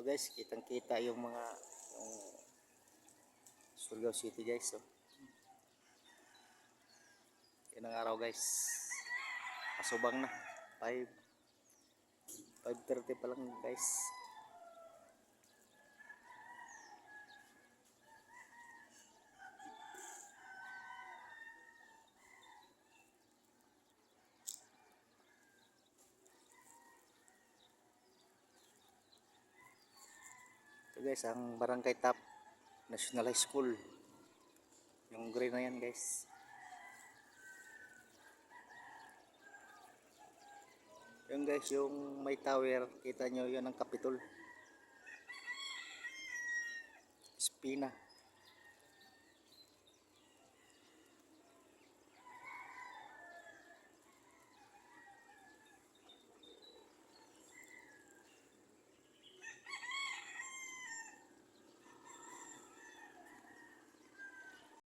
guys, kitang kita yung mga Surigao City guys. So, yan ang araw guys. Pasubang na. 5:30 pa lang guys. Ito guys, ang Barangay Top National High School. Yung green na yan guys. Yung guys, yung may tower, kita nyo yun ang Capitol. Espina.